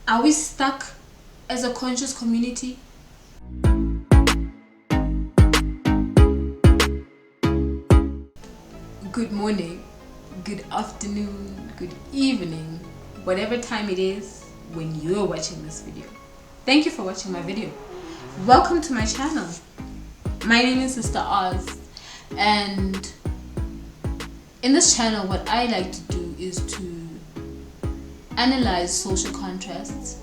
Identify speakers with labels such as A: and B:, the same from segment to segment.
A: Are we stuck as a conscious community? Good morning, good afternoon, good evening, whatever time it is when you're watching this video. Thank you for watching my video. Welcome to my channel. My name is Sister Oz, and in this channel what I like to do is to analyze social contrasts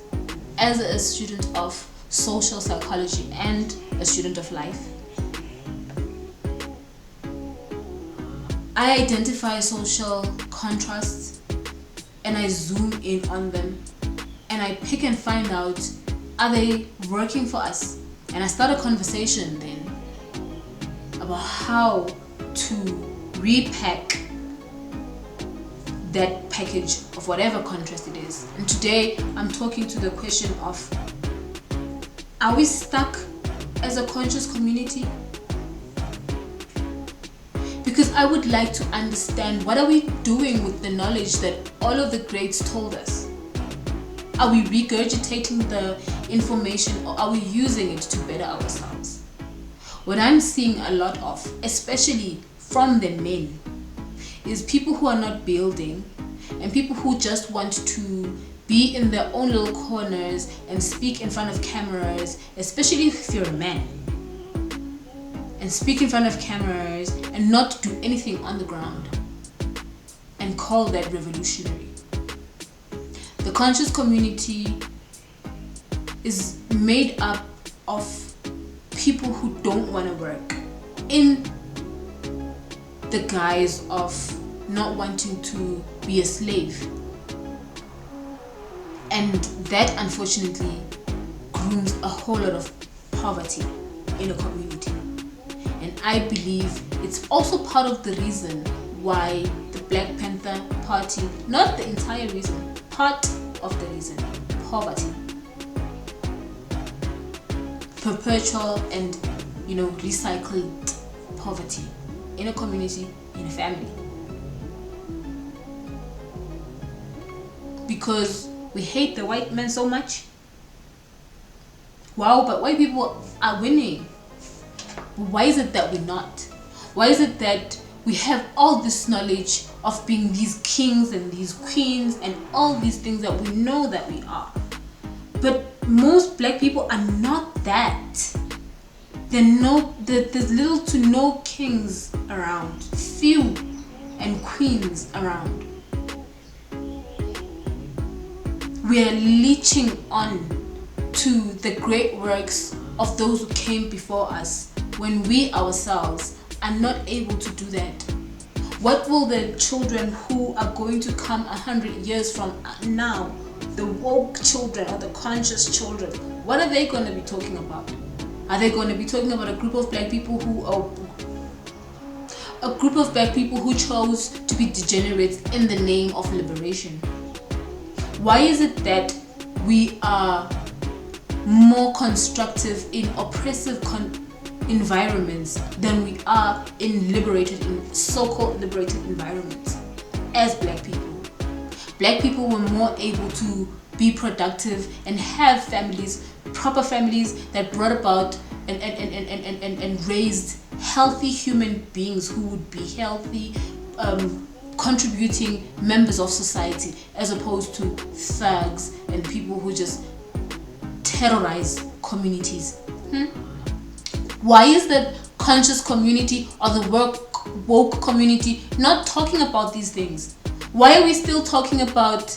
A: as a student of social psychology and a student of life. I identify social contrasts and I zoom in on them and I pick and find out, are they working for us? And I start a conversation then about how to repack that package of whatever contrast it is. And today I'm talking to the question of, are we stuck as a conscious community? Because I would like to understand, what are we doing with the knowledge that all of the greats told us? Are we regurgitating the information, or are we using it to better ourselves? What I'm seeing a lot of, especially from the men, is people who are not building and people who just want to be in their own little corners and speak in front of cameras, especially if you're a man, and speak in front of cameras and not do anything on the ground and call that revolutionary. The conscious community is made up of people who don't want to work, in the guise of not wanting to be a slave. And that unfortunately grooms a whole lot of poverty in a community. And I believe it's also part of the reason why the Black Panther Party, not the entire reason, part of the reason, poverty, perpetual and recycled poverty in a community, in a family. Because we hate the white man so much. Wow, but white people are winning. Why is it that we're not? Why is it that we have all this knowledge of being these kings and these queens and all these things that we know that we are? But most black people are not that. There's little to no kings around, few and queens around. We are leeching on to the great works of those who came before us, when we ourselves are not able to do that. What will the children who are going to come 100 years from now, the woke children or the conscious children, what are they going to be talking about? Are they going to be talking about a group of black people who chose to be degenerates in the name of liberation? Why is it that we are more constructive in oppressive environments than we are in so-called liberated environments as black people? Black people were more able to be productive and have families, proper families that brought about and raised healthy human beings who would be healthy, contributing members of society, as opposed to thugs and people who just terrorize communities. Why is the conscious community or the woke community not talking about these things? Why are we still talking about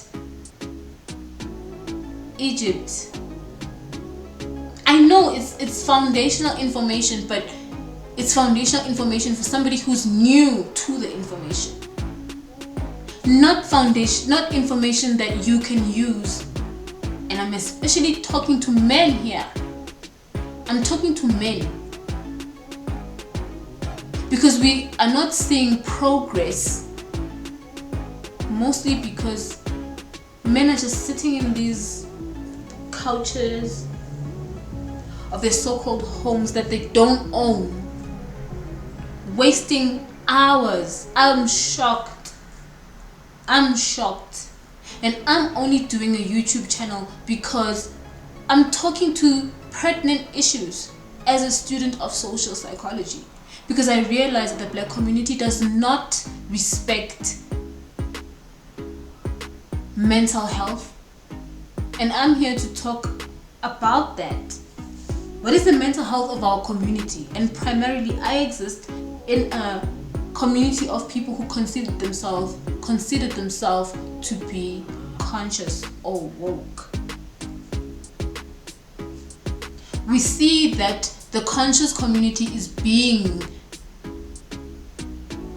A: Egypt? I know it's foundational information, but it's foundational information for somebody who's new to the information. Not information that you can use. And I'm especially talking to men here. I'm talking to men. Because we are not seeing progress, mostly because men are just sitting in these couches of their so-called homes that they don't own, wasting hours. I'm shocked And I'm only doing a YouTube channel because I'm talking to pertinent issues as a student of social psychology, because I realize that the Black community does not respect mental health, and I'm here to talk about that. What is the mental health of our community? And primarily, I exist in a community of people who consider themselves to be conscious or woke. We see that the conscious community is being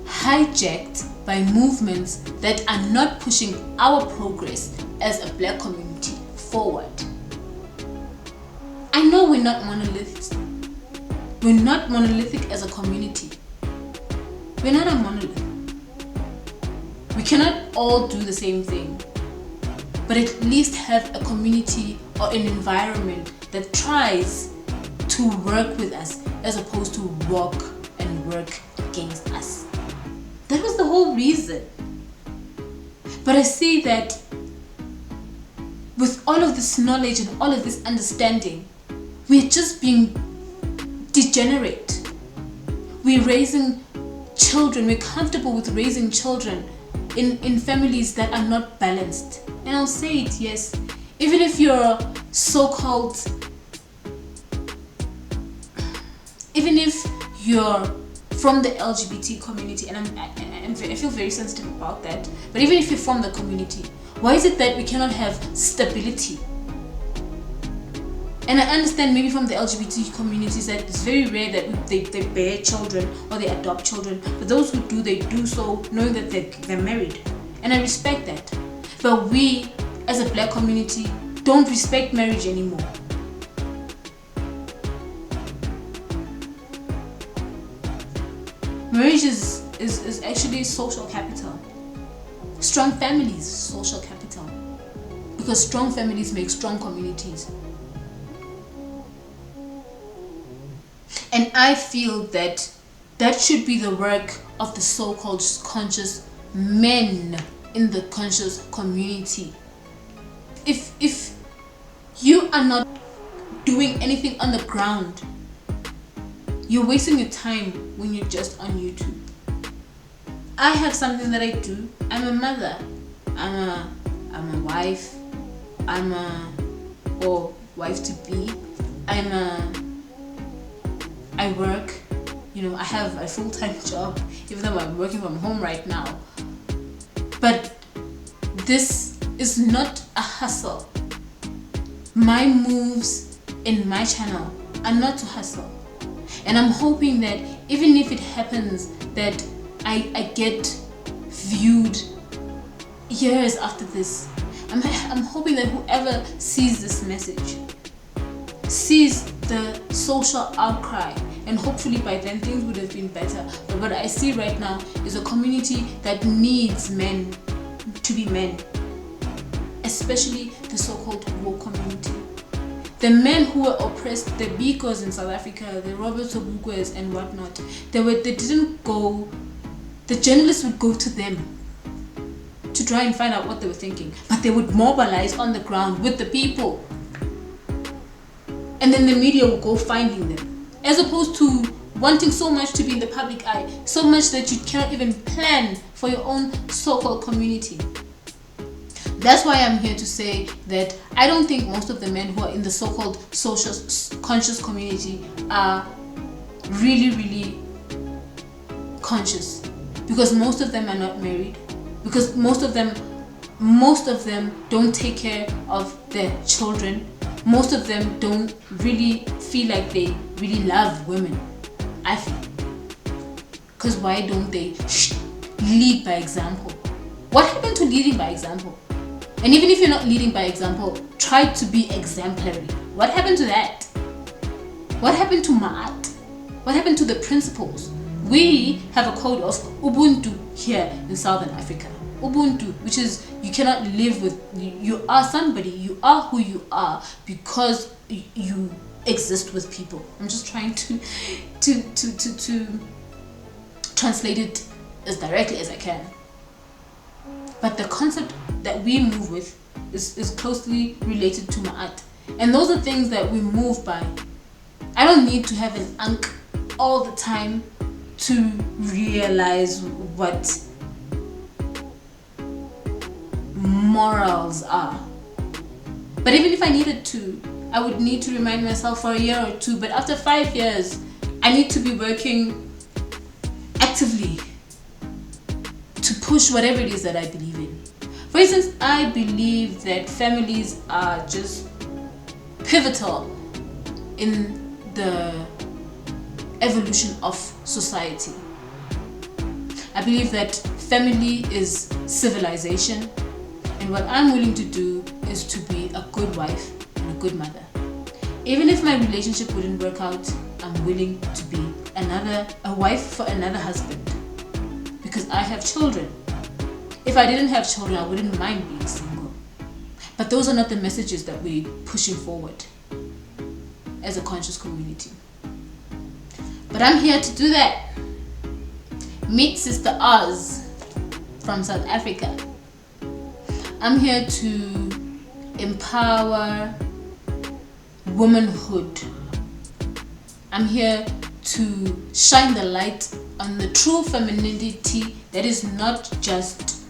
A: hijacked by movements that are not pushing our progress as a Black community forward. I know we're not monoliths. We're not monolithic as a community. We're not a monolith. We cannot all do the same thing, but at least have a community or an environment that tries to work with us as opposed to walk and work against us. That was the whole reason. But I see that with all of this knowledge and all of this understanding, we're just being degenerate. We're raising children, we're comfortable with raising children in families that are not balanced. And I'll say it, yes, even if you're so-called, even if you're from the LGBT community, and I feel very sensitive about that, but even if you're from the community, why is it that we cannot have stability? And I understand maybe from the LGBT communities that it's very rare that they bear children or they adopt children, but those who do, they do so knowing that they're married, and I respect that. But we as a Black community don't respect marriage anymore. Marriage is actually social capital. Strong families, social capital. Because strong families make strong communities. And I feel that that should be the work of the so-called conscious men in the conscious community. If you are not doing anything on the ground, you're wasting your time when you're just on YouTube. I have something that I do. I'm a mother. I'm a wife. Or wife to be. I work. I have a full-time job, even though I'm working from home right now. But this is not a hustle. My moves in my channel are not to hustle. And I'm hoping that even if it happens that I get viewed years after this, I'm hoping that whoever sees this message sees the social outcry, and hopefully by then things would have been better. But what I see right now is a community that needs men to be men, especially the so-called woke community. The men who were oppressed, the Bikos in South Africa, the Robert Sobukwes and whatnot, they didn't go, the journalists would go to them to try and find out what they were thinking, but they would mobilize on the ground with the people. And then the media would go finding them, as opposed to wanting so much to be in the public eye, so much that you cannot even plan for your own so-called community. That's why I'm here to say that I don't think most of the men who are in the so-called social conscious community are really, really conscious, because most of them are not married, because most of them don't take care of their children. Most of them don't really feel like they really love women, I feel. Because why don't they lead by example? What happened to leading by example? And even if you're not leading by example, try to be exemplary. What happened to that? What happened to Maat? What happened to the principles? We have a code of Ubuntu here in Southern Africa. Ubuntu, which is you cannot live with, you are somebody, you are who you are because you exist with people. I'm just trying to translate it as directly as I can. but the concept that we move with is closely related to ma'at. And those are things that we move by. I don't need to have an ankh all the time to realize what morals are. But even if I needed to, I would need to remind myself for a year or two. But after 5 years, I need to be working actively to push whatever it is that I believe in. For instance, I believe that families are just pivotal in the evolution of society. I believe that family is civilization, and what I'm willing to do is to be a good wife and a good mother. Even if my relationship wouldn't work out, I'm willing to be a wife for another husband, because I have children. If I didn't have children, I wouldn't mind being single. But those are not the messages that we're pushing forward as a conscious community. But I'm here to do that. Meet Sister Oz from South Africa. I'm here to empower womanhood. I'm here to shine the light on the true femininity that is not just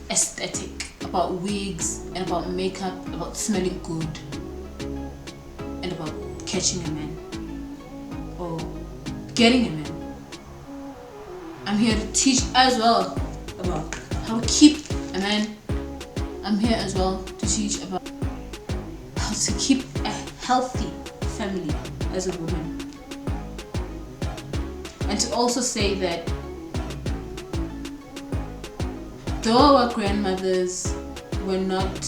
A: aesthetic, about wigs and about makeup, about smelling good and about catching a man or getting a man. I'm here to teach as well about how to keep a man. I'm here as well to teach about how to keep a healthy family as a woman. And to also say that though our grandmothers were not,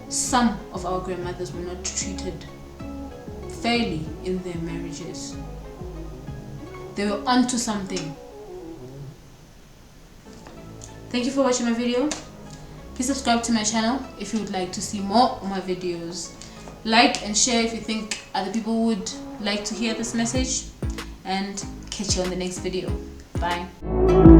A: some of our grandmothers were not treated fairly in their marriages, they were onto something. Thank you for watching my video. Please subscribe to my channel if you would like to see more of my videos. Like and share if you think other people would like to hear this message. And catch you on the next video. Bye.